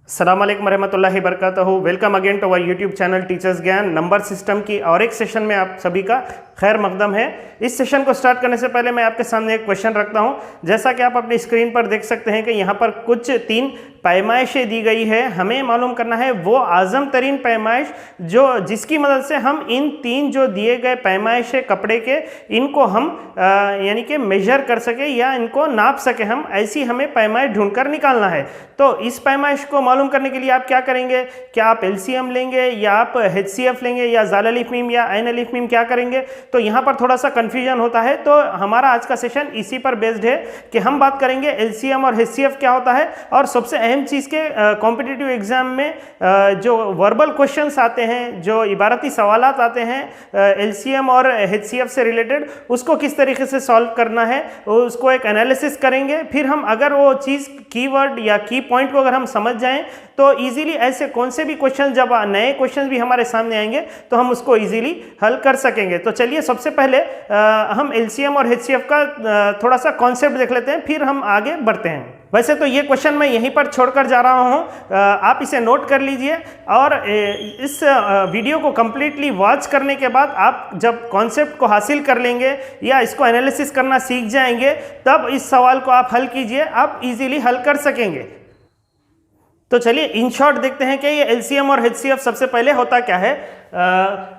अस्सलाम वालेकुम रहमतुल्लाहि बरकातहू। Welcome again to our YouTube channel teachers Gyan. Number system की और एक सेशन में आप सभी का खैर मकदम है। इस सेशन को स्टार्ट करने से पहले मैं आपके सामने एक क्वेश्चन रखता हूं। जैसा कि आप अपनी स्क्रीन पर देख सकते हैं कि यहाँ पर कुछ 3 पैमाइशें दी गई है। हमें मालूम करना है वो आज़म तरीन पैमाइश जिसकी मदद से हम इन 3 जो दिए गए पैमाइश है कपड़े के, इनको हम यानी कि मेजर कर सके या इनको नाप सके हम, ऐसी हमें पैमाइश ढूंढकर निकालना है। तो इस पैमाइश को मालूम करने के लिए आप क्या करेंगे? क्या आप एलसीएम लेंगे या आप एचसीएफ लेंगे या जाल अलिफ मीम या ऐन अलिफ मीम, क्या करेंगे? तो यहाँ पर थोड़ा सा कन्फ्यूजन होता है। तो हमारा आज का सेशन इसी पर बेस्ड है कि हम बात करेंगे एलसीएम और एचसीएफ क्या होता है, और सबसे अहम चीज़ के कॉम्पिटिटिव एग्जाम में जो वर्बल क्वेश्चंस आते हैं, जो इबारती सवालात आते हैं एलसीएम और एचसीएफ से रिलेटेड, उसको किस तरीके से सॉल्व करना है उसको एक एनालिसिस करेंगे। फिर हम अगर वो चीज़ कीवर्ड या की पॉइंट को अगर हम समझ जाएं तो इजीली ऐसे कौन से भी क्वेश्चन, जब नए क्वेश्चन भी हमारे सामने आएंगे तो हम उसको इजीली हल कर सकेंगे। तो चलिए सबसे पहले हम एलसीएम और एचसीएफ का थोड़ा सा कॉन्सेप्ट देख लेते हैं, फिर हम आगे बढ़ते हैं। वैसे तो ये क्वेश्चन मैं यहीं पर छोड़कर जा रहा हूँ, आप इसे नोट कर लीजिए और इस वीडियो को कम्प्लीटली वॉच करने के बाद आप जब कॉन्सेप्ट को हासिल कर लेंगे या इसको एनालिसिस करना सीख जाएंगे, तब इस सवाल को आप हल कीजिए, आप इजीली हल कर सकेंगे। तो चलिए इन शॉर्ट देखते हैं कि ये एलसीएम और एचसीएफ सबसे पहले होता क्या है।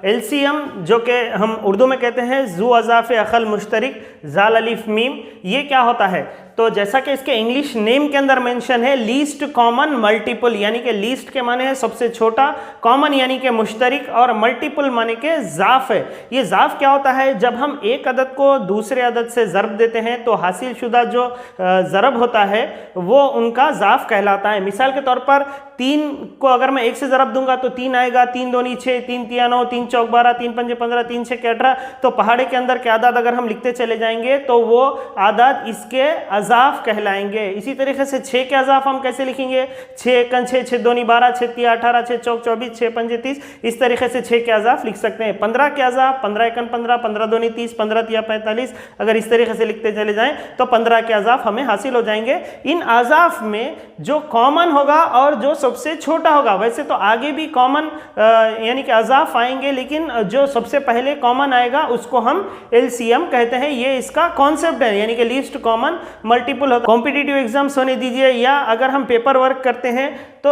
एलसीएम जो कि हम उर्दू में कहते हैं जू अज़ाफ़े अक़ल मुश्तरिक जाल अलिफ मीम, ये क्या होता है? तो जैसा कि इसके इंग्लिश नेम के अंदर मेंशन है, लीस्ट कॉमन मल्टीपल, यानी कि लीस्ट के माने है सबसे छोटा, कॉमन यानी कि मुश्तरिक, और मल्टीपल माने के ज़ाफ़ है। ये ज़ाफ़ क्या होता है? जब हम एक अदद को दूसरे अदद से ज़रब देते हैं तो हासिल शुदा जो ज़रब होता है वो उनका ज़ाफ़ कहलाता है। मिसाल के तौर पर 3 को अगर मैं 1 से ज़रब दूंगा तो 3 आएगा, 3 दूनी 6, 3 तिया 9, 3 चौक 12, 3 पंजे 15, 3 छः 18। तो पहाड़े के अंदर के आदाद अगर हम लिखते चले जाएंगे तो वो आदाद इसके अज़ाफ़ कहलाएंगे। इसी तरीके से 6 के अज़ाफ़ हम कैसे लिखेंगे? 6 एकन 6, 6 दूनी 12, 6 तिया 18, 6 चौक 24, 6 पंजे 30। इस तरीके से 6 के अज़ाफ़ लिख सकते हैं। 15 के अज़ाफ़, 15 एकन 15, 15 दूनी 30, 15 तिया 45। अगर इस तरीके से लिखते चले जाएं तो 15 के अज़ाफ़ हमें हासिल हो जाएंगे। इन अज़ाफ़ में जो कॉमन होगा और जो सबसे छोटा होगा, वैसे तो आगे भी कॉमन यानी कि अज़ाफ़ आएंगे, लेकिन जो सबसे पहले कॉमन आएगा उसको हम एलसीएम कहते हैं। ये इसका कॉन्सेप्ट है, यानी कि least common multiple. Competitive exams होने दीजिए या अगर हम पेपर वर्क करते हैं तो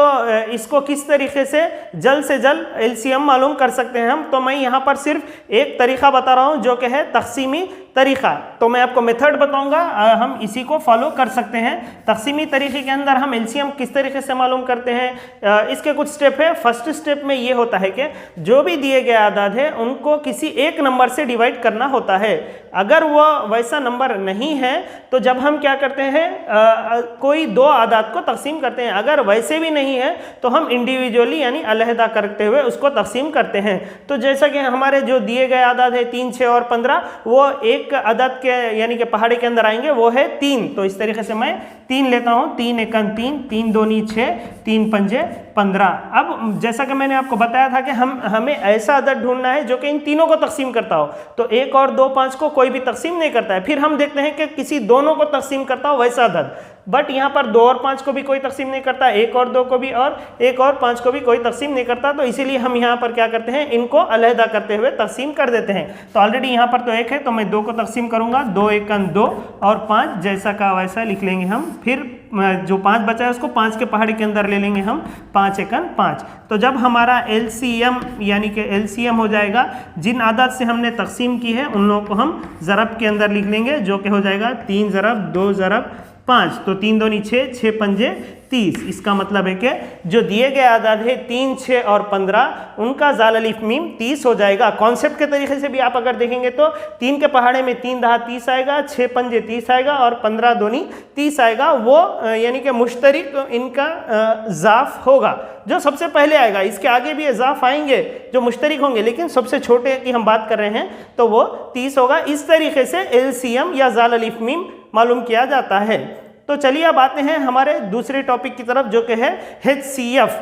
इसको किस तरीके से जल्द एलसीएम मालूम कर सकते हैं हम। तो मैं यहाँ पर सिर्फ एक तरीका बता रहा हूँ जो कि है तक़सीमी तरीक़ा। तो मैं आपको मेथड बताऊंगा, हम इसी को फॉलो कर सकते हैं। तक़सीमी तरीक़े के अंदर हम एलसीएम किस तरीके से मालूम करते हैं, इसके कुछ स्टेप है। फर्स्ट स्टेप में ये होता है कि जो भी दिए गए आदाद है उनको किसी एक नंबर से डिवाइड करना होता है। अगर वो वैसा नंबर नहीं है तो जब हम क्या करते हैं, कोई 2 आदाद को तकसीम करते हैं। अगर वैसे भी नहीं है तो हम इंडिविजुअली यानी अलहदा करते हुए उसको तकसीम करते हैं। तो जैसा कि हमारे जो दिए गए आदाद है 3, 6 और 15, वो एक अदद के यानी कि पहाड़े के अंदर आएंगे, वो है 3। तो इस तरीके से मैं 3 लेता हूँ, 3 एकन 3, 3 दूनी 6, 3 पंजे 15। अब जैसा कि मैंने आपको बताया था कि हमें ऐसा अदद ढूंढना है जो कि इन तीनों को तकसीम करता हो। तो 1 और 2, 5 को कोई भी तकसीम नहीं करता है। फिर हम देखते हैं कि किसी दोनों को तकसीम करता हो वैसा अदद, बट यहाँ पर 2 और 5 को भी कोई तकसीम नहीं करता, 1 और 2 को भी, और 1 और 5 को भी कोई तकसीम नहीं करता। तो इसीलिए हम यहाँ पर क्या करते हैं, इनको अलहदा करते हुए तकसीम कर देते हैं। तो ऑलरेडी यहाँ पर तो 1 है तो मैं 2 को तकसीम करूँगा, 2 एकन 2 और 5 जैसा का वैसा लिख लेंगे हम। फिर जो 5 बचा है उसको 5 के पहाड़ी के अंदर ले लेंगे हम, 5 एकन 5। तो जब हमारा एलसीएम यानी कि एलसीएम हो जाएगा, जिन आदाद से हमने तकसीम की है उन लोगों को हम ज़रब के अंदर लिख लेंगे, जो कि हो जाएगा 3 ज़रब 2 ज़रब 5। तो 3 दूनी 6, 6 पंजे 30। इसका मतलब है कि जो दिए गए आदाद है 3, 6 और 15, उनका जाल अलिफ मीम 30 हो जाएगा। कॉन्सेप्ट के तरीके से भी आप अगर देखेंगे तो 3 के पहाड़े में 3 दहा 30 आएगा, 6 पंजे 30 आएगा और 15 दूनी 30 आएगा। वो यानी कि मुश्तरिक इनका ज़ाफ़ होगा जो सबसे पहले आएगा। इसके आगे भी ज़ाफ़ आएंगे जो मुश्तरिक होंगे, लेकिन सबसे छोटे की हम बात कर रहे हैं तो वो 30 होगा। इस तरीके से एलसीएम या जाल अलिफ मीम मालूम किया जाता है। तो चलिए अब आते हैं हमारे दूसरे टॉपिक की तरफ जो कि है एचसीएफ।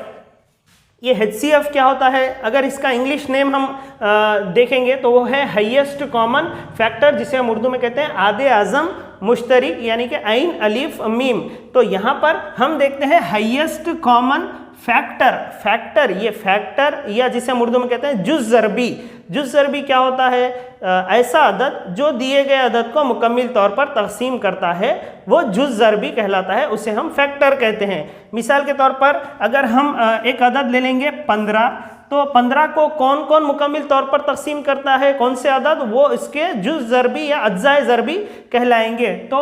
ये एचसीएफ क्या होता है? अगर इसका इंग्लिश नेम हम देखेंगे तो वो है हाईएस्ट कॉमन फैक्टर, जिसे हम उर्दू में कहते हैं आदे आज़म मुश्तरिक यानी कि ऐन अलिफ मीम। तो यहाँ पर हम देखते हैं हाईएस्ट कॉमन फैक्टर ये फैक्टर या जिसे हम उर्दू में कहते हैं जुज़ ज़रबी। जुज़ ज़रबी क्या होता है? ऐसा अदद जो दिए गए अदद को मुकम्मिल तौर पर तकसीम करता है वो जुज़ ज़रबी कहलाता है, उसे हम फैक्टर कहते हैं। मिसाल के तौर पर अगर हम एक अदद ले लेंगे 15, तो 15 को कौन कौन मुकम्मिल तौर पर तकसीम करता है, कौन से अदद, वो इसके जुज़ ज़रबी या अज्ज़ाए ज़रबी कहलाएंगे। तो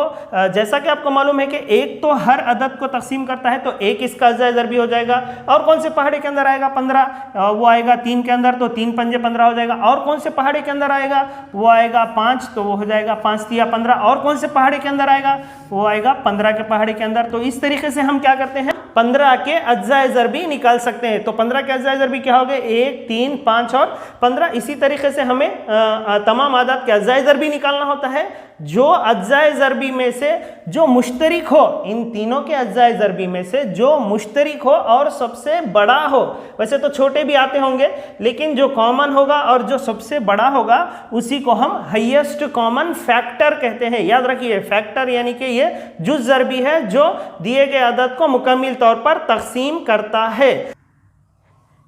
जैसा कि आपको मालूम है कि एक तो हर अदद को तकसीम करता है, तो एक इसका अज्ज़ाए ज़रबी हो जाएगा। और कौन से पहाड़े के अंदर आएगा 15? वो आएगा 3 के अंदर, तो 3 पंजे 15 हो जाएगा। और कौन से पहाड़े के अंदर आएगा? वो आएगा 5, तो वो हो जाएगा 5 तिया 15। और कौन से पहाड़े के अंदर आएगा? वो आएगा 15 के पहाड़े के अंदर। तो इस तरीके से हम क्या करते हैं, 15 के अज्ज़ाए ज़रबी निकाल सकते हैं। तो 15 के अज्ज़ाए ज़रबी क्या हो गए? 1, 3, 5 और 15। इसी तरीके से हमें तमाम आदाद के अज्ज़ाए ज़रबी निकालना होता है। जो अज्ज़ाए ज़रबी में से जो मुश्तरिक हो, इन तीनों के अज्ज़ाए ज़रबी में से जो मुश्तरिक हो और सबसे बड़ा हो, वैसे तो छोटे भी आते होंगे लेकिन जो कॉमन होगा और जो सबसे बड़ा होगा उसी को हम हाईएस्ट कॉमन फैक्टर कहते हैं। याद रखिए, फैक्टर यानी कि ये जुज़ ज़रबी है जो दिए गए अदद को मुकम्मिल तौर पर तकसीम करता है।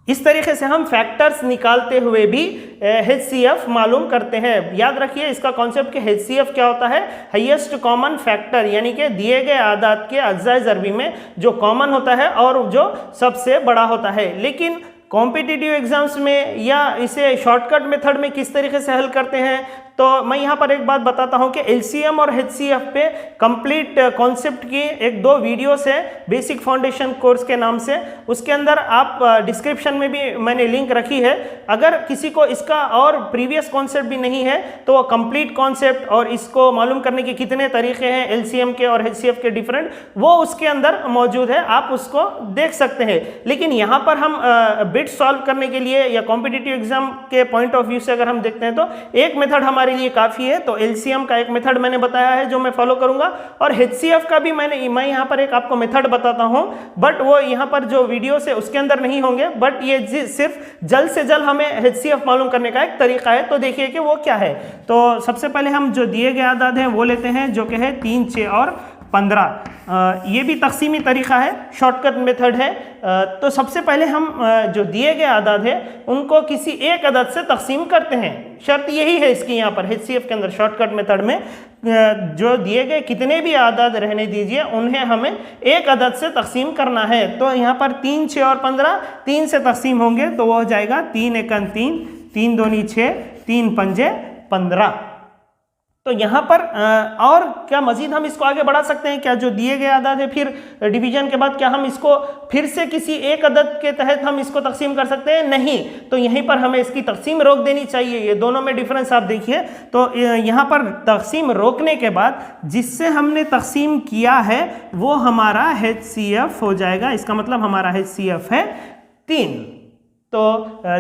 इस तरीके से हम फैक्टर्स निकालते हुए भी HCF मालूम करते हैं। याद रखिए इसका कॉन्सेप्ट कि HCF क्या होता है? हाईएस्ट कॉमन फैक्टर, यानी कि दिए गए आदाद के अज्ज़ाए ज़रबी में जो कॉमन होता है और जो सबसे बड़ा होता है। लेकिन कॉम्पिटिटिव एग्जाम्स में या इसे शॉर्टकट मेथड में किस तरीके से हल करते हैं, तो मैं यहाँ पर एक बात बताता हूँ कि LCM और HCF पे कंप्लीट कॉन्सेप्ट की 1-2 वीडियोस है बेसिक फाउंडेशन कोर्स के नाम से, उसके अंदर आप डिस्क्रिप्शन में भी मैंने लिंक रखी है। अगर किसी को इसका और प्रीवियस कॉन्सेप्ट भी नहीं है तो वो कंप्लीट कॉन्सेप्ट और इसको मालूम करने के कितने तरीके हैं LCM के और HCF के डिफरेंट, वो उसके अंदर मौजूद है, आप उसको देख सकते हैं। लेकिन यहाँ पर हम बिट सॉल्व करने के लिए या कॉम्पिटिटिव एग्जाम के पॉइंट ऑफ व्यू से अगर हम देखते हैं तो एक मेथड हमारे लिए काफी है। तो LCM का एक मेथड मैंने बताया है जो मैं फॉलो करूंगा, और HCF का भी मैं यहाँ पर एक आपको मेथड बताता हूं, बट वो यहाँ पर जो वीडियो है उसके अंदर नहीं होंगे, बट ये सिर्फ जल्द से जल्द हमें HCF मालूम करने का एक तरीका है। तो देखिए कि वो क्या है। तो सबसे पहले हम जो दिए गए आदाद हैं वो लेते हैं, जो कि है 3, 6 और 15। ये भी तकसीमी तरीका है, शॉर्टकट मेथड है। तो सबसे पहले हम जो दिए गए आदाद है उनको किसी एक अदद से तकसीम करते हैं। शर्त यही है इसकी यहाँ पर HCF के अंदर शॉर्टकट मेथड में, जो दिए गए कितने भी आदाद रहने दीजिए उन्हें हमें एक अदद से तकसीम करना है। तो यहाँ पर 3, 6 और 15 3 से तकसीम होंगे, तो वो हो जाएगा 3 एकन 3, 3 दूनी 6, 3 पंजे 15। तो यहाँ पर और क्या मजीद हम इसको आगे बढ़ा सकते हैं क्या? जो दिए गए आदाद है फिर डिवीजन के बाद क्या हम इसको फिर से किसी एक अदद के तहत हम इसको तकसीम कर सकते हैं? नहीं। तो यहीं पर हमें इसकी तकसीम रोक देनी चाहिए। ये दोनों में डिफरेंस आप देखिए। तो यहाँ पर तकसीम रोकने के बाद जिससे हमने तकसीम किया है वो हमारा HCF हो जाएगा। इसका मतलब हमारा HCF है 3। तो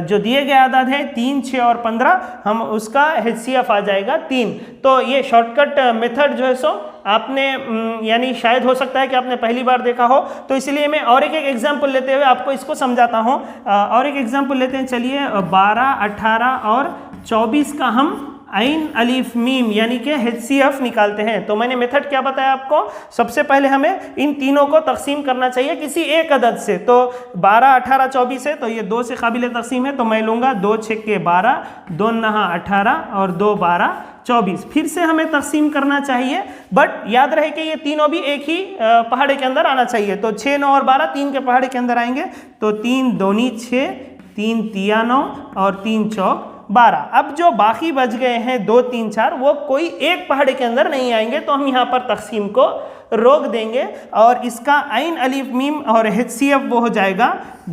जो दिए गए आदाद है 3, 6 और 15, हम उसका HCF आ जाएगा 3। तो ये शॉर्टकट मेथड जो है सो आपने यानी शायद हो सकता है कि आपने पहली बार देखा हो, तो इसलिए मैं और एक एग्जाम्पल लेते हुए आपको इसको समझाता हूँ। और एक एग्जाम्पल लेते हैं, चलिए 12, 18 और 24 का हम आइन अलीफ मीम यानी कि HCF निकालते हैं। तो मैंने मेथड क्या बताया आपको? सबसे पहले हमें इन तीनों को तकसीम करना चाहिए किसी एक अदद से। तो 12, 18, 24 है, तो ये 2 से काबिल तकसीम है, तो मैं लूँगा 2 6 12, 2 9 18 और 2 12 24। फिर से हमें तकसीम करना चाहिए, बट याद रहे कि ये तीनों भी एक ही पहाड़े के अंदर आना चाहिए। तो 6, 9 और 12 3 के पहाड़े के अंदर आएंगे। तो 3 दूनी 6, 3 तिया 9 और 3 चौक 12। अब जो बाकी बच गए हैं 2, 3, 4, वो कोई एक पहाड़े के अंदर नहीं आएंगे, तो हम यहाँ पर तकसीम को रोक देंगे और इसका आइन अलीफ मीम और HCF वो हो जाएगा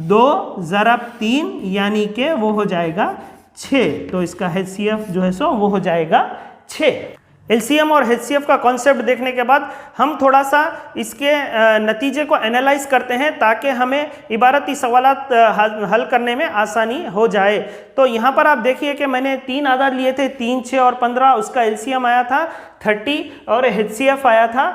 2 ज़रब 3 यानी कि वो हो जाएगा 6। तो इसका HCF जो है सो वो हो जाएगा 6। LCM और HCF का कॉन्सेप्ट देखने के बाद हम थोड़ा सा इसके नतीजे को एनालाइज करते हैं ताकि हमें इबारती सवालात हल करने में आसानी हो जाए। तो यहाँ पर आप देखिए कि मैंने 3 आदाद लिए थे, 3, 6 और 15। उसका LCM आया था 30 और HCF आया था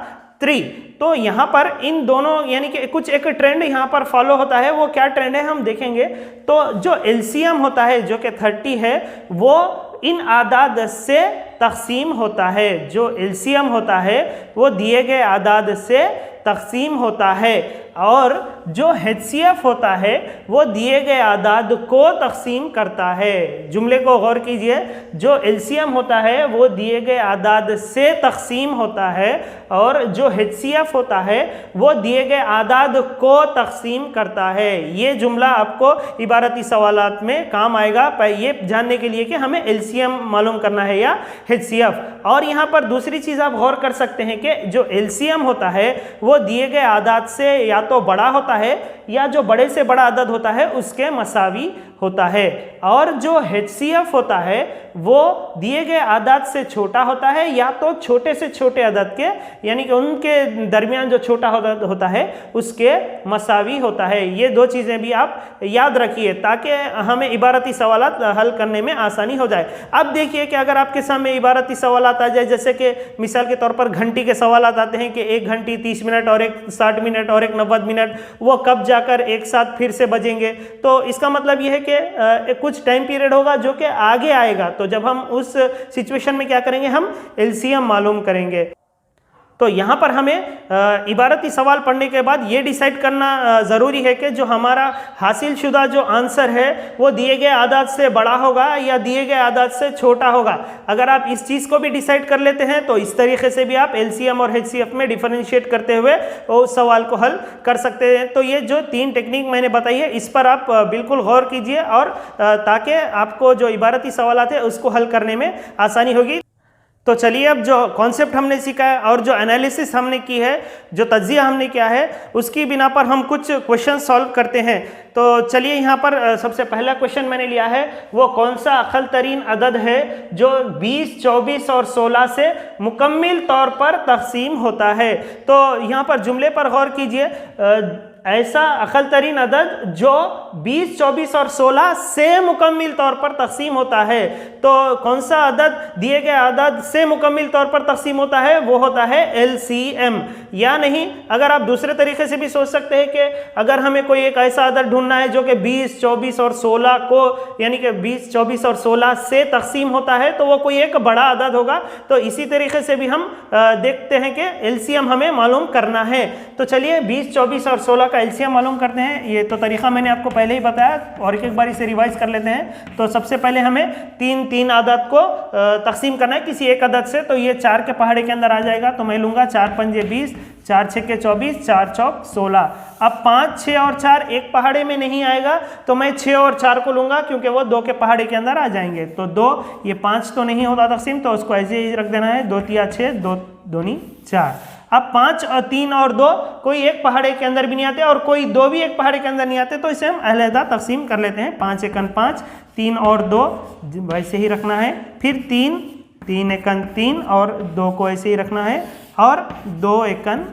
3। तो यहाँ पर इन दोनों यानी कि कुछ एक ट्रेंड यहाँ पर फॉलो होता है। वो क्या ट्रेंड है हम देखेंगे। तो जो LCM होता है जो कि 30 है, वो इन आदाद से तकसीम होता है। जो LCM होता है वो दिए गए आदाद से तकसीम होता है और जो HCF होता है वो दिए गए आदाद को तकसीम करता है। जुमले को गौर कीजिए, जो LCM होता है वो दिए गए आदाद से तकसीम होता है और जो HCF होता है वो दिए गए आदाद को तकसीम करता है। ये जुमला आपको इबारती सवालात में काम आएगा ये जानने के लिए कि हमें LCM मालूम करना है या HCF। और यहाँ पर दूसरी चीज़ आप गौर कर सकते हैं कि जो LCM होता है वो दिए गए आदाद से या तो बड़ा होता है या जो बड़े से बड़ा अदद होता है उसके मसावी होता है, और जो HCF होता है वो दिए गए आदाद से छोटा होता है या तो छोटे से छोटे अदद के यानी कि उनके दरमियान जो छोटा होता है उसके मसावी होता है। ये दो चीज़ें भी आप याद रखिए ताकि हमें इबारती सवालात हल करने में आसानी हो जाए। अब देखिए कि अगर आपके सामने इबारती सवालात आ जाए, जैसे कि मिसाल के तौर पर घंटी के सवालात आते हैं कि 1 घंटी 30 मिनट और एक 60 मिनट और एक 90 मिनट वो कब जाकर एक साथ फिर से बजेंगे, तो इसका मतलब ये है कि कुछ टाइम पीरियड होगा जो कि आगे आएगा। तो जब हम उस सिचुएशन में क्या करेंगे, हम LCM मालूम करेंगे। तो यहाँ पर हमें इबारती सवाल पढ़ने के बाद ये डिसाइड करना ज़रूरी है कि जो हमारा हासिल शुदा जो आंसर है वो दिए गए आदाद से बड़ा होगा या दिए गए आदाद से छोटा होगा। अगर आप इस चीज़ को भी डिसाइड कर लेते हैं तो इस तरीके से भी आप LCM और HCF में डिफरेंशिएट करते हुए उस सवाल को हल कर सकते हैं। तो ये जो 3 टेक्निक मैंने बताई है इस पर आप बिल्कुल गौर कीजिए और ताकि आपको जो इबारती सवालात है उसको हल करने में आसानी होगी। तो चलिए अब जो कॉन्सेप्ट हमने सीखा है और जो एनालिसिस हमने की है, जो तज्जिया हमने किया है, उसकी बिना पर हम कुछ क्वेश्चन सॉल्व करते हैं। तो चलिए यहाँ पर सबसे पहला क्वेश्चन मैंने लिया है, वो कौन सा अक़ल तरीन अदद है जो 20, 24 और 16 से मुकम्मिल तौर पर तक़सीम होता है। तो यहाँ पर जुमले पर गौर कीजिए, ऐसा अक़ल तरीन अदद जो 20, 24 और 16 से मुकम्मिल तौर पर तक़सीम होता है। तो कौन सा अदद दिए गए अदद से मुकम्मिल तौर पर तक़सीम होता है, वो होता है LCM। या नहीं, अगर आप दूसरे तरीके से भी सोच सकते हैं कि अगर हमें कोई एक ऐसा अदद ढूंढना है जो कि 20, 24 और 16 को यानी कि 20, 24 और 16 से तक़सीम होता है तो वो कोई एक बड़ा अदद होगा। तो इसी तरीके से भी हम देखते हैं कि LCM हमें मालूम करना है। तो चलिए 20, 24 और 16 का LCM मालूम करते हैं। ये तो तरीका मैंने आपको पहले ही बताया और एक बार इसे रिवाइज कर लेते हैं। तो सबसे पहले हमें तीन आदत को तकसीम करना है किसी एक अदद से। तो ये 4 के पहाड़े के अंदर आ जाएगा। तो मैं लूँगा 4 पंजे 20, 4 छक्के 24, 4 चौक 16। अब 5, 6 और 4 एक पहाड़े में नहीं आएगा तो मैं 6 और 4 को लूँगा क्योंकि वो 2 के पहाड़े के अंदर आ जाएंगे। तो 2, ये 5 तो नहीं होता तकसीम, तो उसको ऐसे ही रख देना है। 2 तिया 6, 2 दूनी 4। अब 5 और 3 और 2 कोई एक पहाड़े के अंदर भी नहीं आते और कोई 2 भी एक पहाड़े के अंदर नहीं आते, तो इसे हम अलहदा तकसीम कर लेते हैं। 5 एकन 5, 3 और 2 वैसे ही रखना है। फिर 3 एकन 3 और 2 को ऐसे ही रखना है और 2 एकन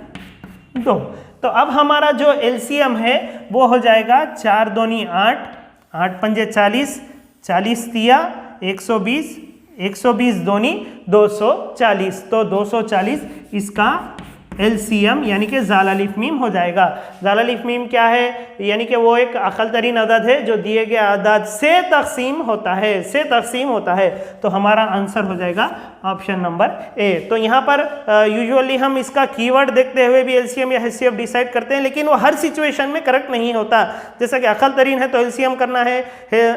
2। तो अब हमारा जो LCM है वो हो जाएगा 4 दूनी 8, 8 पंजे 40, 40 तिया 120, 120 दूनी 240। तो 240 इसका LCM यानी कि ज़ाल अलिफ मीम हो जाएगा। ज़ाल अलिफ मीम क्या है, यानी कि वो एक अक़ल तरीन अदद है जो दिए गए अदद से तक़सीम होता है, तो हमारा आंसर हो जाएगा ऑप्शन नंबर ए। तो यहाँ पर यूजुअली हम इसका कीवर्ड देखते हुए भी LCM या HCF डिसाइड करते हैं, लेकिन वो हर सिचुएशन में करेक्ट नहीं होता। जैसा कि अक़ल तरीन है तो LCM करना है,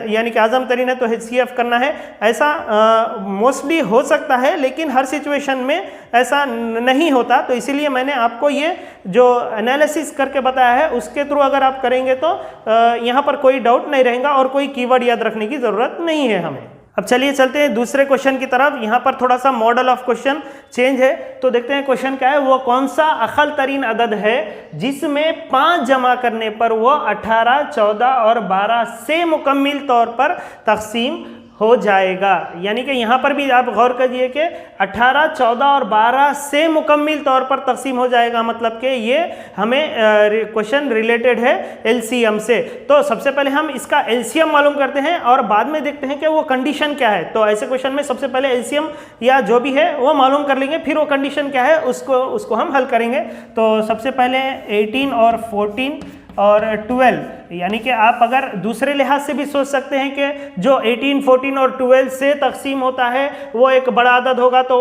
यानी कि आज़म तरीन है तो HCF करना है। ऐसा मोस्टली हो सकता है लेकिन हर सिचुएशन में ऐसा नहीं होता। तो इसीलिए मैंने आपको ये जो एनालिसिस करके बताया है उसके थ्रू अगर आप करेंगे तो यहाँ पर कोई डाउट नहीं रहेगा और कोई कीवर्ड याद रखने की ज़रूरत नहीं है हमें। अब चलिए चलते हैं दूसरे क्वेश्चन की तरफ। यहाँ पर थोड़ा सा मॉडल ऑफ क्वेश्चन चेंज है, तो देखते हैं क्वेश्चन क्या है। वो कौन सा अक़ल तरीन अदद है जिसमें 5 जमा करने पर वो 18, 14 और 12 से मुकम्मिल तौर पर तक़सीम हो जाएगा। यानी कि यहाँ पर भी आप गौर करिए कि 18, 14 और 12 से मुकम्मिल तौर पर तक़सीम हो जाएगा, मतलब कि ये हमें क्वेश्चन रिलेटेड है LCM से। तो सबसे पहले हम इसका LCM मालूम करते हैं और बाद में देखते हैं कि वो कंडीशन क्या है। तो ऐसे क्वेश्चन में सबसे पहले LCM या जो भी है वो मालूम कर लेंगे, फिर वो कंडीशन क्या है उसको हम हल करेंगे। तो सबसे पहले 18 और 14 और 12, यानी कि आप अगर दूसरे लिहाज से भी सोच सकते हैं कि जो 18, 14 और 12 से तकसीम होता है वो एक बड़ा अदद होगा, तो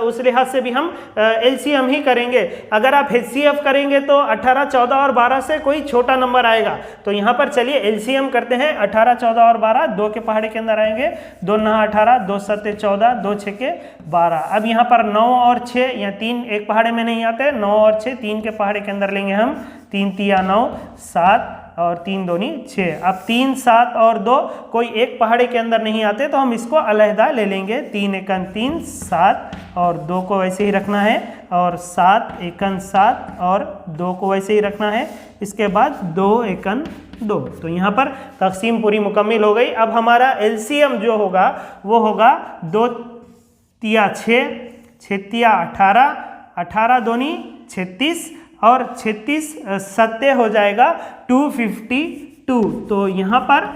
उस लिहाज से भी हम एलसीएम ही करेंगे। अगर आप एचसीएफ करेंगे तो 18, 14 और 12 से कोई छोटा नंबर आएगा। तो यहाँ पर चलिए एलसीएम करते हैं। 18, 14 और 12 2 के पहाड़े के अंदर आएंगे, 2 9 18, 2 7 14, 2 6 12। अब यहाँ पर 9 और 6 या 3 एक पहाड़े में नहीं आते, 9 और 6 3 के पहाड़े के अंदर लेंगे हम, 3 3 9 7 और 3 2 6। अब 3 7 और 2 कोई एक पहाड़े के अंदर नहीं आते, तो हम इसको अलहदा ले लेंगे। 3 1 3 7 और 2 को वैसे ही रखना है, और 7 1 7 और 2 को वैसे ही रखना है। इसके बाद 2 1 2। तो यहाँ पर तकसीम पूरी मुकम्मल हो गई। अब हमारा एलसीएम जो होगा वो होगा 2 तिया 6, 6 तिया 18, 18 दूनी 36 और 36 सत्ते हो जाएगा 252। तो यहाँ पर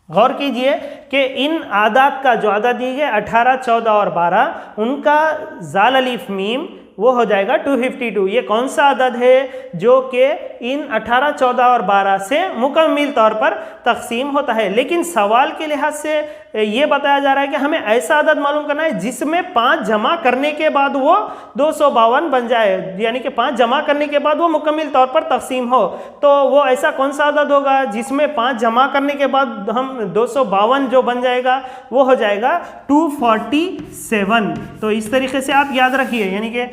गौर कीजिए कि इन आदात का जो आदात दिए गए 18, 14 और 12, उनका जाल अलीफ मीम वो हो जाएगा 252। ये कौन सा अदद है जो कि इन 18, 14 और 12 से मुकम्मल तौर पर तकसीम होता है। लेकिन सवाल के लिहाज से ये बताया जा रहा है कि हमें ऐसा अदद मालूम करना है जिसमें 5 जमा करने के बाद वो 252 बन जाए, यानी कि 5 जमा करने के बाद वो मुकम्मल तौर पर तकसीम हो। तो वो ऐसा कौन सा अदद होगा जिसमें 5 जमा करने के बाद हम 252 जो बन जाएगा वो हो जाएगा 247। तो इस तरीके से आप याद रखिए, यानी कि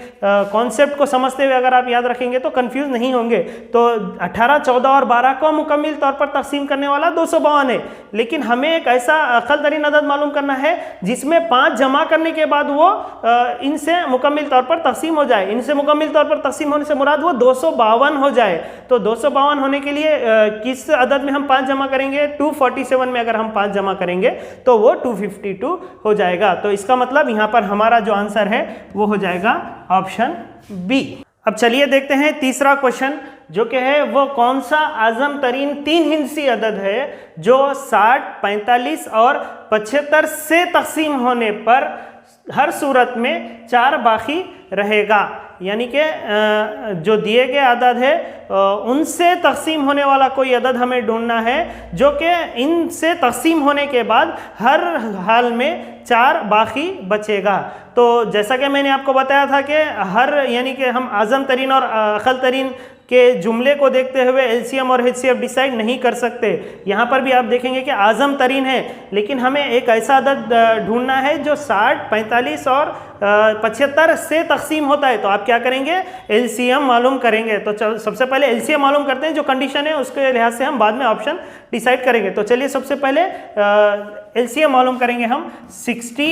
कॉन्सेप्ट को समझते हुए अगर आप याद रखेंगे तो कंफ्यूज नहीं होंगे। तो 18, 14 और 12 को मुकम्मल तौर पर तकसीम करने वाला 252 है, लेकिन हमें एक ऐसा अकल तरीन अदद मालूम करना है जिसमें 5 जमा करने के बाद वो इनसे मुकम्मल तौर पर तकसीम हो जाए। इनसे मुकम्मल तौर पर तकसीम होने से मुराद वो 252 हो जाए। तो 252 होने के लिए किस अदद में हम 5 जमा करेंगे? 247 में अगर हम 5 जमा करेंगे तो वो 252 हो जाएगा। तो इसका मतलब यहाँ पर हमारा जो आंसर है वो हो जाएगा ऑप्शन बी। अब चलिए देखते हैं तीसरा क्वेश्चन, जो कि है वो कौन सा आजम तरीन 3 हिंसी अदद है जो 60, 45 और 75 से तकसीम होने पर हर सूरत में 4 बाकी रहेगा। यानी कि जो दिए गए अदद है उनसे तकसीम होने वाला कोई अदद हमें ढूंढना है जो कि इनसे तकसीम होने के बाद हर हाल में 4 बाकी बचेगा। तो जैसा कि मैंने आपको बताया था कि हर, यानी कि हम आज़म तरीन और अक़ल तरीन के जुमले को देखते हुए एलसीएम और एचसीएफ डिसाइड नहीं कर सकते। यहाँ पर भी आप देखेंगे कि आज़म तरीन है, लेकिन हमें एक ऐसा अदद ढूंढना है जो 60, 45 और 75 से तकसीम होता है। तो आप क्या करेंगे? एलसीएम मालूम करेंगे। तो चलो सबसे पहले एलसीएम मालूम करते हैं, जो कंडीशन है उसके लिहाज से हम बाद में ऑप्शन डिसाइड करेंगे। तो चलिए सबसे पहले एलसीएम मालूम करेंगे हम 60,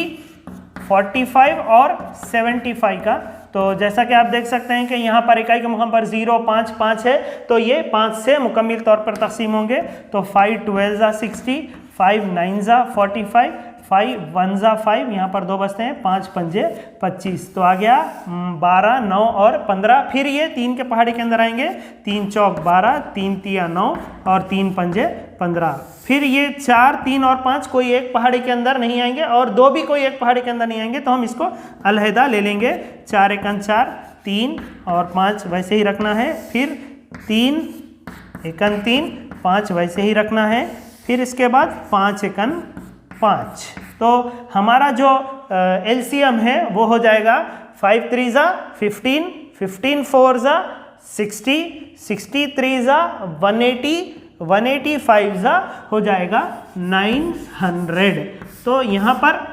45 और 75 का। तो जैसा कि आप देख सकते हैं कि यहाँ पर इकाई के मुकाम पर 0, 5, 5 है, तो ये 5 से मुकम्मल तौर पर तकसीम होंगे। तो 5 12 60, 5 9 45, 5 1 5, यहाँ पर 2 बचते हैं, 5 5 25। तो आ गया 12, 9 और 15। फिर ये 3 के पहाड़ी के अंदर आएंगे, 3 चौक 12, 3 तिया 9 और 3 5 15। फिर ये 4, 3 और 5 कोई एक पहाड़ी के अंदर नहीं आएंगे और 2 भी कोई एक पहाड़ी के अंदर नहीं आएंगे, तो हम इसको अलहदा ले लेंगे। 4 1 4, 3 और 5 वैसे ही रखना है। फिर 3 1 3, 5 वैसे ही रखना है। फिर इसके बाद 5 1 5। तो हमारा जो एलसीएम है वो हो जाएगा 5 3 15, 15 4 60, 60 3 180, 185 हो जाएगा 900। तो यहाँ पर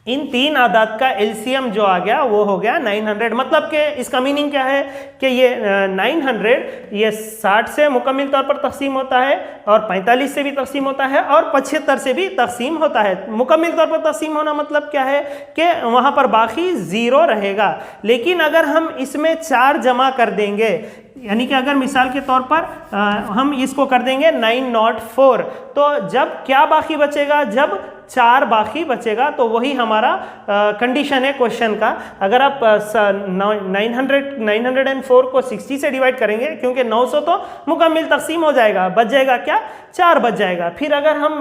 इन 3 आदात का एलसीएम जो आ गया वो हो गया 900। मतलब कि इसका मीनिंग क्या है कि ये 900 ये 60 से मुकम्मल तौर पर तकसीम होता है और 45 से भी तकसीम होता है और 75 से भी तकसीम होता है। मुकम्मल तौर पर तकसीम होना मतलब क्या है कि वहाँ पर बाकी 0 रहेगा। लेकिन अगर हम इसमें 4 जमा कर देंगे, यानी कि अगर मिसाल के तौर पर हम इसको कर देंगे 904, तो जब क्या बाकी बचेगा? जब 4 बाकी बचेगा। तो वही हमारा कंडीशन है क्वेश्चन का। अगर आप 904 को 60 से डिवाइड करेंगे, क्योंकि 900 तो मुकम्मल तकसीम हो जाएगा, बच जाएगा क्या? 4 बच जाएगा। फिर अगर हम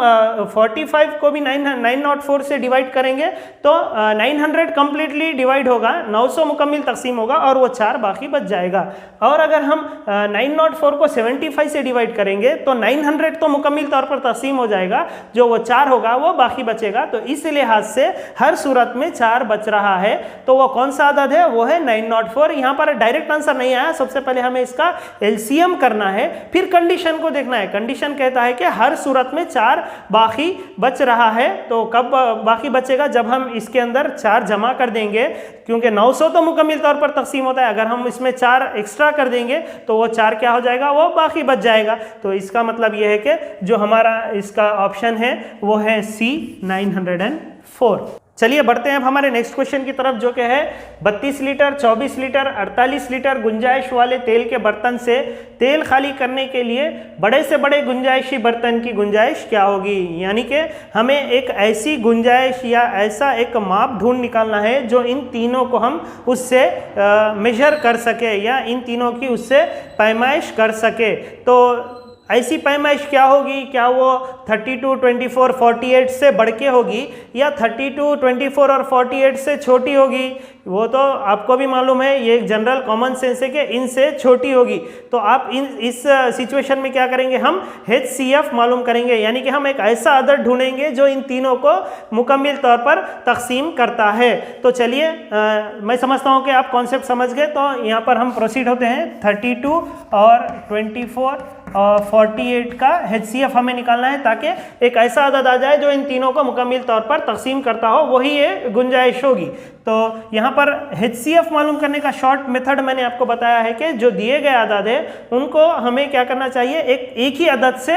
45 को भी 904 से डिवाइड करेंगे तो 900 कम्प्लीटली डिवाइड होगा, 900 मुकम्मल तकसीम होगा और वो 4 बाकी बच जाएगा। और अगर अगर हम 904 को 75 से डिवाइड करेंगे तो 900 तो मुकम्मल तौर पर तकसीम हो जाएगा, जो वो 4 होगा वो बाकी बचेगा। तो इस लिहाज से हर सूरत में 4 बच रहा है। तो वो कौन सा अदद है? वो है 904। यहाँ पर डायरेक्ट आंसर नहीं आया, सबसे पहले हमें इसका एलसीएम करना है, फिर कंडीशन को देखना है। कंडीशन कहता है कि हर सूरत में 4 बाकी बच रहा है। तो कब बाकी बचेगा? जब हम इसके अंदर 4 जमा कर देंगे, क्योंकि 900 तो मुकम्मल तौर पर तकसीम होता है। अगर हम इसमें 4 एक्स्ट्रा कर देंगे तो वो 4 क्या हो जाएगा? वो बाकी बच जाएगा। तो इसका मतलब ये है कि जो हमारा इसका ऑप्शन है वो है सी 904। चलिए बढ़ते हैं अब हमारे नेक्स्ट क्वेश्चन की तरफ, जो कि है 32 लीटर, 24 लीटर, 48 लीटर गुंजाइश वाले तेल के बर्तन से तेल खाली करने के लिए बड़े से बड़े गुंजाइशी बर्तन की गुंजाइश क्या होगी। यानी कि हमें एक ऐसी गुंजाइश या ऐसा एक माप ढूंढ निकालना है जो इन तीनों को हम उससे मेजर कर सके या इन तीनों की उससे पैमाइश कर सके। तो ऐसी पैमाइश क्या होगी? क्या वो 32, 24, 48 से बढ़ के होगी या 32, 24 और 48 से छोटी होगी? वो तो आपको भी मालूम है, ये एक जनरल कॉमन सेंस है कि इनसे छोटी होगी। तो आप इस सिचुएशन में क्या करेंगे? हम HCF मालूम करेंगे, यानी कि हम एक ऐसा अदद ढूंढेंगे जो इन तीनों को मुकम्मल तौर पर तकसीम करता है। तो चलिए मैं समझता हूँ कि आप कॉन्सेप्ट समझ गए। तो यहाँ पर हम प्रोसीड होते हैं। 32 और 24 और 48 का HCF हमें निकालना है, ताकि एक ऐसा अदद आ जाए जो इन तीनों को मुकम्मल तौर पर तकसीम करता हो, वही ये गुंजाइश होगी। तो यहाँ पर HCF मालूम करने का शॉर्ट मेथड मैंने आपको बताया है कि जो दिए गए अदद है उनको हमें क्या करना चाहिए? एक ही अदद से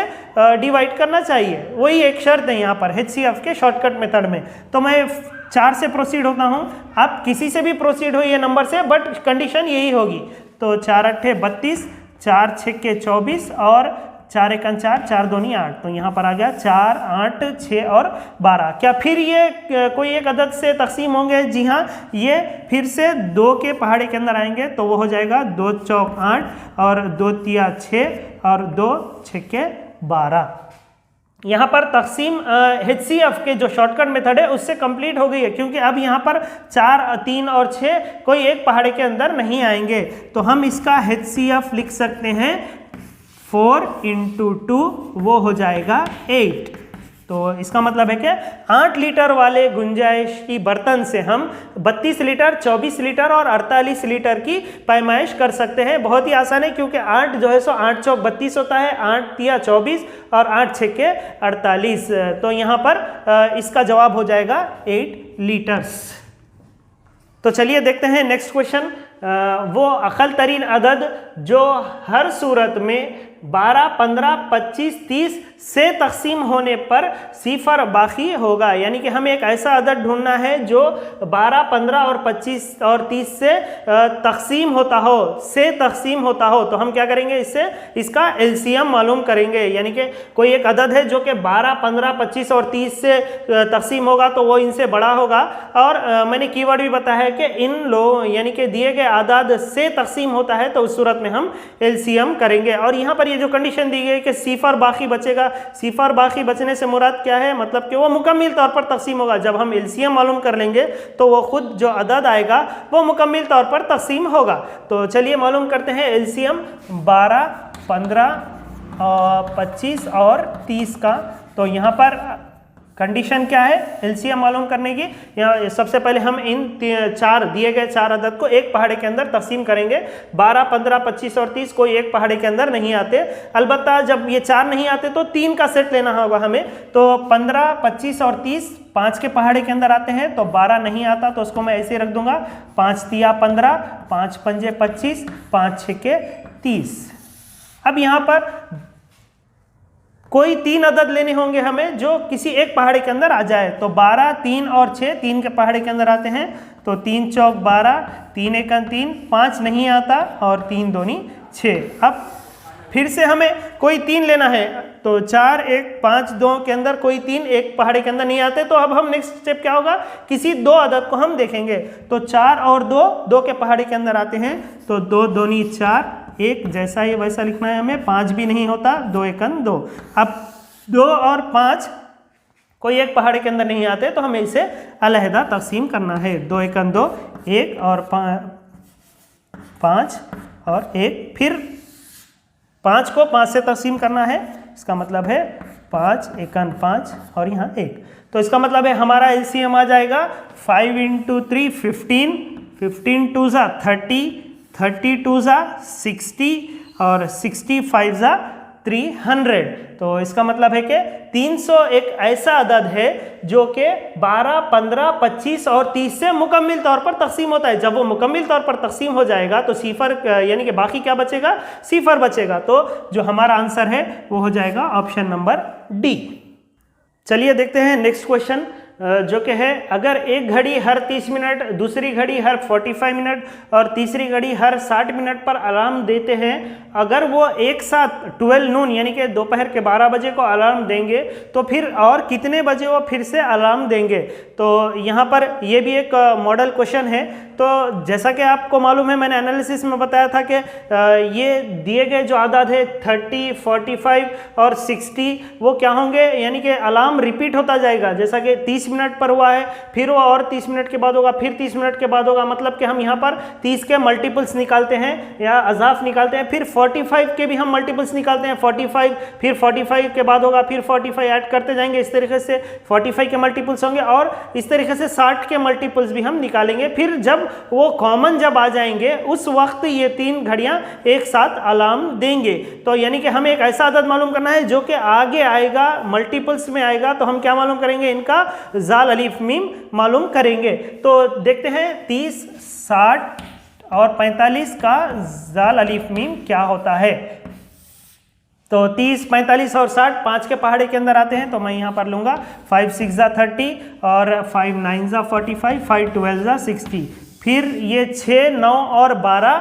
डिवाइड करना चाहिए। वही एक शर्त है यहाँ पर HCF के शॉर्टकट मेथड में। तो मैं 4 से प्रोसीड होता हूँ, आप किसी से भी प्रोसीड हो ये नंबर से, बट कंडीशन यही होगी। तो 4 8 32, 4 6 24 और 4 1 4, 4 2 8। तो यहाँ पर आ गया 4 8 6 और 12। क्या फिर ये कोई एक अदद से तकसीम होंगे? जी हाँ, ये फिर से 2 के पहाड़े के अंदर आएंगे। तो वो हो जाएगा 2 चौक 8 और 2 तिया 6 और 2 6 12। यहाँ पर तकसीम HCF के जो शॉर्टकट मेथड है उससे कंप्लीट हो गई है, क्योंकि अब यहाँ पर 4 3 और 6 कोई एक पहाड़े के अंदर नहीं आएंगे। तो हम इसका HCF लिख सकते हैं 4 × 2, वो हो जाएगा 8। तो इसका मतलब है कि 8 लीटर वाले गुंजाइश की बर्तन से हम 32 लीटर, 24 लीटर और 48 लीटर की पैमाइश कर सकते हैं। बहुत ही आसान है, क्योंकि 8 जो है सो 8 चौक 32 होता है, 8 तिया 24 और 8 छक्के 48। तो यहाँ पर इसका जवाब हो जाएगा 8 लीटर्स। तो चलिए देखते हैं नेक्स्ट क्वेश्चन। वो अकल तरीन अदद जो हर सूरत में 12, 15, 25, 30 से तकसीम होने पर सिफर बाकी होगा। यानी कि हमें एक ऐसा अदद ढूंढना है जो 12, 15 और 25 और 30 से तकसीम होता हो, से तकसीम होता हो। तो हम क्या करेंगे? इससे इसका एलसीएम मालूम करेंगे। यानी कि कोई एक अदद है जो कि 12, 15, 25 और 30 से तकसीम होगा, तो वो इनसे बड़ा होगा। और मैंने कीवर्ड भी बताया है कि इन लोग यानी कि दिए गए आदाद से तकसीम होता है, तो उस सूरत में हम एलसीएम करेंगे। और यहाँ पर ये जो कंडीशन दी गई है कि सिफर बाकी बचेगा, सिफर बाकी बचने से मुराद क्या है? मतलब कि वो मुकम्मल तौर पर तकसीम होगा। जब हम एलसीएम मालूम कर लेंगे तो वो खुद जो अदद आएगा वो मुकम्मल तौर पर तकसीम होगा। तो चलिए मालूम करते हैं एलसीएम 12, 15, 25 और 30 का। तो यहाँ पर कंडीशन क्या है एलसीएम मालूम करने की? यहाँ सबसे पहले हम इन 4 दिए गए 4 अदद को एक पहाड़े के अंदर तकसीम करेंगे। 12, 15, 25 और 30 कोई एक पहाड़े के अंदर नहीं आते। अलबत्ता जब ये 4 नहीं आते तो 3 का सेट लेना होगा हमें। तो 15, 25 और 30 5 के पहाड़े के अंदर आते हैं। तो 12 नहीं आता, तो उसको मैं ऐसे रख दूंगा 5 तिया 15, 5 पंजे 25, 5 छक्के 30। अब यहाँ पर कोई 3 अदद लेने होंगे हमें जो किसी एक पहाड़े के अंदर आ जाए। तो 12, 3 और 6 3 के पहाड़े के अंदर आते हैं। तो 3 चौक 12, 3 एक 3, 5 नहीं आता और 3 दूनी 6। अब फिर से हमें कोई 3 लेना है। तो 4 1 5 2 के अंदर कोई 3 एक पहाड़े के अंदर नहीं आते। तो अब हम नेक्स्ट स्टेप क्या होगा? किसी 2 अदद को हम देखेंगे। तो 4 और 2 के पहाड़े के अंदर आते हैं। तो 2 दूनी 4, 1 जैसा ही वैसा लिखना है हमें। 5 भी नहीं होता, 2 एक 2। अब 2 और 5 कोई एक पहाड़े के अंदर नहीं आते, तो हमें इसे अलहदा तकसीम करना है। 2 एक 2, 1 और 5 और 1, फिर 5 को 5 से तकसीम करना है, इसका मतलब है 5 एकन 5 और यहाँ 1। तो इसका मतलब है हमारा एलसीएम आ जाएगा 5 × 3 15, 15 2 ज़ा 30, 30 2 ज़ा 60 और 65 ज़ा 300। तो इसका मतलब है कि 300 एक ऐसा अदद है जो कि 12, 15, 25 और 30 से मुकम्मिल तौर पर तकसीम होता है। जब वो मुकम्मिल तौर पर तकसीम हो जाएगा तो सिफर यानी कि बाकी क्या बचेगा, सिफर बचेगा। तो जो हमारा आंसर है वो हो जाएगा ऑप्शन नंबर डी। चलिए देखते हैं नेक्स्ट क्वेश्चन, जो कि है अगर एक घड़ी हर 30 मिनट, दूसरी घड़ी हर 45 मिनट और तीसरी घड़ी हर 60 मिनट पर अलार्म देते हैं, अगर वो एक साथ 12 नून यानी कि दोपहर के 12 बजे को अलार्म देंगे तो फिर और कितने बजे वो फिर से अलार्म देंगे। तो यहाँ पर ये भी एक मॉडल क्वेश्चन है। तो जैसा कि आपको मालूम है, मैंने एनालिसिस में बताया था कि ये दिए गए जो आदाद है 30, 45 और 60 वो क्या होंगे, यानी कि अलार्म रिपीट होता जाएगा। जैसा कि 30 मिनट पर हुआ है, फिर वो और 30 मिनट के बाद होगा, फिर 30 मिनट के बाद होगा। मतलब कि हम यहाँ पर 30 के मल्टीपल्स निकालते हैं या अजाफ निकालते हैं, फिर 45 के भी हम मल्टीपल्स निकालते हैं, 45, फिर 45 के बाद होगा, फिर 45 ऐड करते जाएंगे। इस तरीके से 45 के मल्टीपल्स होंगे और इस तरीके से 60 के मल्टीपल्स भी हम निकालेंगे। फिर जब वो कॉमन जब आ जाएंगे उस वक्त ये 3 घड़ियां एक साथ अलार्म देंगे। तो यानी कि हमें एक ऐसा अदद मालूम करना है जो कि आगे आएगा, मल्टीपल्स में आएगा। तो हम क्या मालूम करेंगे, इनका जाल अलीफ मीम मालूम करेंगे। तो देखते हैं 30, 60 और 45 का जाल अलीफ मीम क्या होता है। तो 30, 45 और 60 5 के पहाड़े के अंदर आते हैं। तो मैं यहाँ पर लूँगा 5 6 ज़ा 30 और 5 9 ज़ा 45, 5 12 ज़ा 60। फिर ये 6, 9 और 12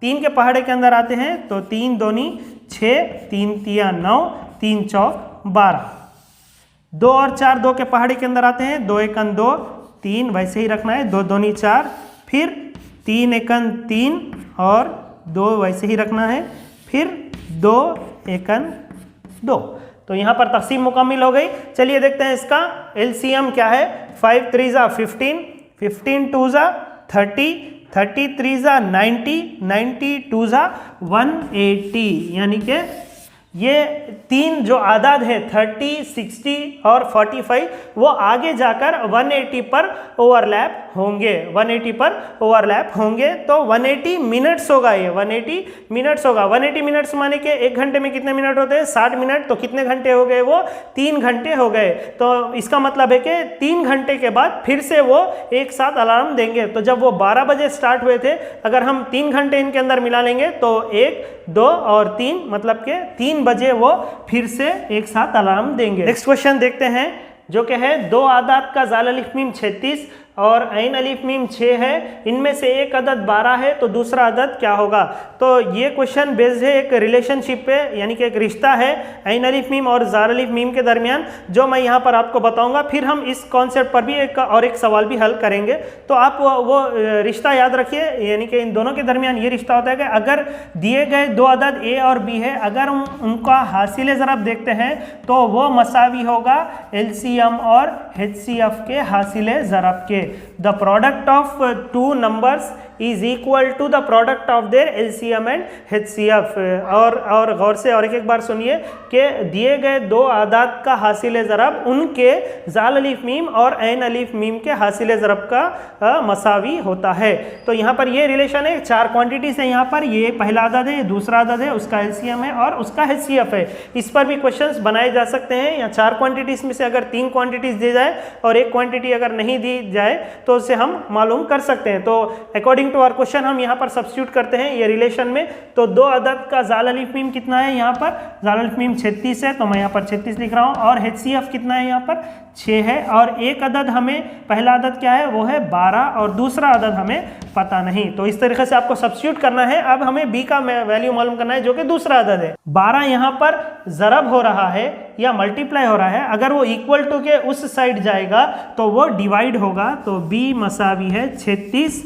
3 के पहाड़े के अंदर आते हैं। तो 3 दूनी 6, 3 तिया 9, 3 चौक 12। 2 और 4 2 के पहाड़े के अंदर आते हैं। 2 एकन 2, 3 वैसे ही रखना है, 2 दूनी 4, फिर 3 एकन 3 और 2 वैसे ही रखना है, फिर 2 एकन 2। तो यहाँ पर तकसीम मुकम्मिल हो गई। चलिए देखते हैं इसका एलसीएम क्या है। 5 3 ज़ा 15, 15 2 ज़ा 30, 30 3 ज़ा 90, 90 2 ज़ा 180। यानी कि ये 3 जो आदाद है 30, 60 और 45 वो आगे जाकर 180 पर ओवरलैप होंगे, 180 पर ओवरलैप होंगे। तो 180 मिनट्स होगा, ये 180 मिनट्स होगा। 180 मिनट्स माने कि एक घंटे में कितने मिनट होते हैं, 60 मिनट। तो कितने घंटे हो गए, वो 3 घंटे हो गए। तो इसका मतलब है कि 3 घंटे के बाद फिर से वो एक साथ अलार्म देंगे। तो जब वो 12 बजे स्टार्ट हुए थे, अगर हम 3 घंटे इनके अंदर मिला लेंगे तो 1, 2 और 3 मतलब के 3 बजे वो फिर से एक साथ अलार्म देंगे। नेक्स्ट क्वेश्चन देखते हैं, जो कि है 2 आदाद का जाल अलिफ मीम 36 और ऐन अलिफ मीम 6 है, इनमें से एक अदद 12 है, तो दूसरा अदद क्या होगा। तो ये क्वेश्चन बेस्ड है एक रिलेशनशिप पे, यानी कि एक रिश्ता है ऐन अलिफ मीम और जाल अलिफ मीम के दरमियान, जो मैं यहाँ पर आपको बताऊंगा। फिर हम इस कॉन्सेप्ट पर भी एक सवाल भी हल करेंगे। तो आप वो रिश्ता याद रखिए, यानी कि इन दोनों के दरमियान ये रिश्ता होता है कि अगर दिए गए 2 अदद ए और बी है, अगर उनका हासिल ज़रब देखते हैं तो वो मसावी होगा एलसीएम और एचसीएफ के हासिल ज़रब के। The product of 2 numbers is equal to the product of their LCM and HCF। और गौर से और एक बार सुनिए कि दिए गए 2 आदाद का हासिल ज़रब उनके जाल अलिफ मीम और ऐन अलिफ मीम के हासिल ज़रब का मसावी होता है। तो यहाँ पर ये रिलेशन है, 4 क्वांटिटीज़ है यहाँ पर। ये पहला आदद है, ये दूसरा आदद है, उसका LCM है और उसका HCF है। इस पर भी क्वेश्चंस बनाए जा सकते हैं। या 4 क्वांटिटीज़ में से अगर 3 क्वांटिटीज़ दी जाए और 1 क्वांटिटी अगर नहीं दी जाए तो उसे हम मालूम कर सकते हैं। तो अकॉर्डिंग टू आवर क्वेश्चन हम यहाँ पर सब्स्टिट्यूट करते हैं ये रिलेशन में। तो 2 अदद का जाल अलिफ मीम कितना है, यहाँ पर जाल अलिफ मीम 36 है, तो मैं यहाँ पर 36 लिख रहा हूँ। और HCF कितना है, यहाँ पर 6 है। और एक अदद हमें, पहला अदद क्या है, वो है 12 और दूसरा अदद हमें पता नहीं। तो इस तरीके से आपको सब्स्टिट्यूट करना है। अब हमें बी का वैल्यू मालूम करना है जो कि दूसरा अदद है। 12 यहाँ पर ज़रब हो रहा है या मल्टीप्लाई हो रहा है, अगर वो इक्वल टू के उस साइड जाएगा तो वो डिवाइड होगा। तो b मसावी है 36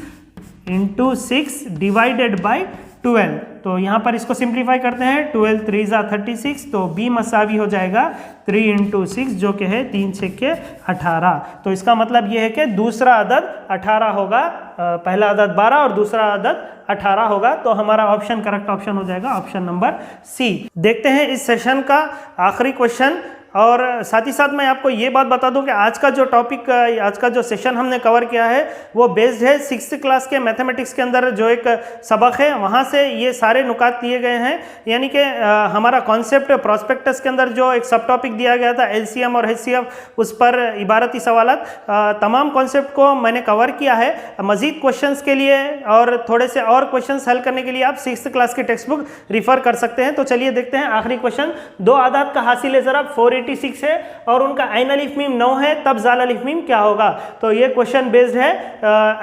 × 6 डिवाइडेड बाई 12। तो यहाँ पर इसको सिंप्लीफाई करते हैं, 12 3 ज़ा 36, तो b मसावी हो जाएगा 3 × 6 जो कि है 3 6 के 18। तो इसका मतलब ये है कि दूसरा अदद 18 होगा पहला अदद 12 और दूसरा अदद 18 होगा। तो हमारा ऑप्शन करेक्ट ऑप्शन हो जाएगा ऑप्शन नंबर सी। देखते हैं इस सेशन का आखिरी क्वेश्चन। और साथ ही साथ मैं आपको ये बात बता दूं कि आज का जो टॉपिक, आज का जो सेशन हमने कवर किया है वो बेस्ड है 6th क्लास के मैथमेटिक्स के अंदर जो एक सबक है वहाँ से ये सारे नुकात दिए गए हैं। यानी कि हमारा कॉन्सेप्ट प्रॉस्पेक्टस के अंदर जो एक सब टॉपिक दिया गया था LCM और HCF, उस पर इबारती सवालात, तमाम कॉन्सेप्ट को मैंने कवर किया है। मज़ीद क्वेश्चंस के लिए और थोड़े से और क्वेश्चंस हल करने के लिए आप 6th क्लास की टेक्स्ट बुक रिफ़र कर सकते हैं। तो चलिए देखते हैं आखिरी क्वेश्चन। दो आदाद का हासिल ज़रब 486 है और उनका ऐन अलिफ मीम 9 है, तब जाल अलिफ मीम क्या होगा। तो ये क्वेश्चन बेस्ड है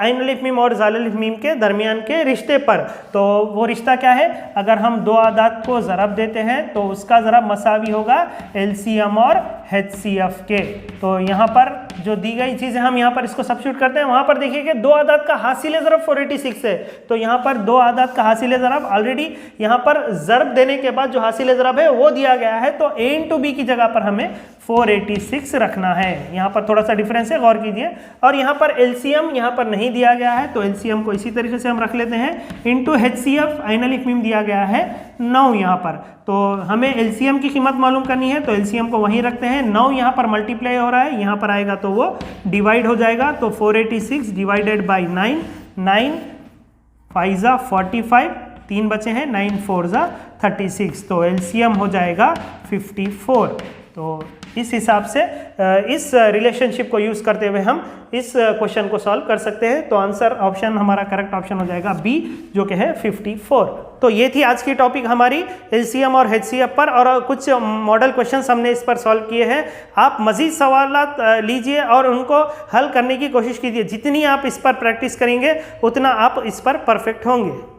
ऐन अलिफ मीम और जाल अलिफ मीम के दरमियान के रिश्ते पर। तो वो रिश्ता क्या है, अगर हम दो आदाद को ज़रब देते हैं तो उसका ज़रब मसावी होगा LCM और HCF के। तो यहाँ पर जो दी गई चीज़ें हम यहाँ पर इसको सब्स्टिट्यूट करते हैं। वहाँ पर देखिए कि दो आदाद का हासिल ज़रब 486 है, तो यहाँ पर दो आदाद का हासिल ज़रब ऑलरेडी यहाँ पर ज़रब देने के बाद जो हासिल ज़रब है वो दिया गया है, तो A into B की जगह पर हमें 486 रखना है। यहाँ पर थोड़ा सा डिफरेंस है, गौर कीजिए। और यहाँ पर LCM यहाँ पर नहीं दिया गया है, तो LCM को इसी तरीके से हम रख लेते हैं। इंटू HCF ऐन अलिफ मीम दिया गया है 9 यहाँ पर, तो हमें LCM की कीमत मालूम करनी है, तो LCM को वहीं रखते हैं। 9 यहाँ पर मल्टीप्लाई हो रहा है, यहाँ पर आएगा तो वो डिवाइड हो जाएगा। तो 486 डिवाइडेड बाई 9, 9 5 ज़ा 45, 3 बचे हैं, 9 4 ज़ा 36, तो LCM हो जाएगा 54। तो इस हिसाब से इस रिलेशनशिप को यूज़ करते हुए हम इस क्वेश्चन को सॉल्व कर सकते हैं। तो आंसर ऑप्शन हमारा करेक्ट ऑप्शन हो जाएगा बी, जो कि है 54। तो ये थी आज की टॉपिक हमारी LCM और HCF पर, और कुछ मॉडल क्वेश्चंस हमने इस पर सॉल्व किए हैं। आप मज़ीद सवालात लीजिए और उनको हल करने की कोशिश कीजिए। जितनी आप इस पर प्रैक्टिस करेंगे उतना आप इस पर परफेक्ट होंगे।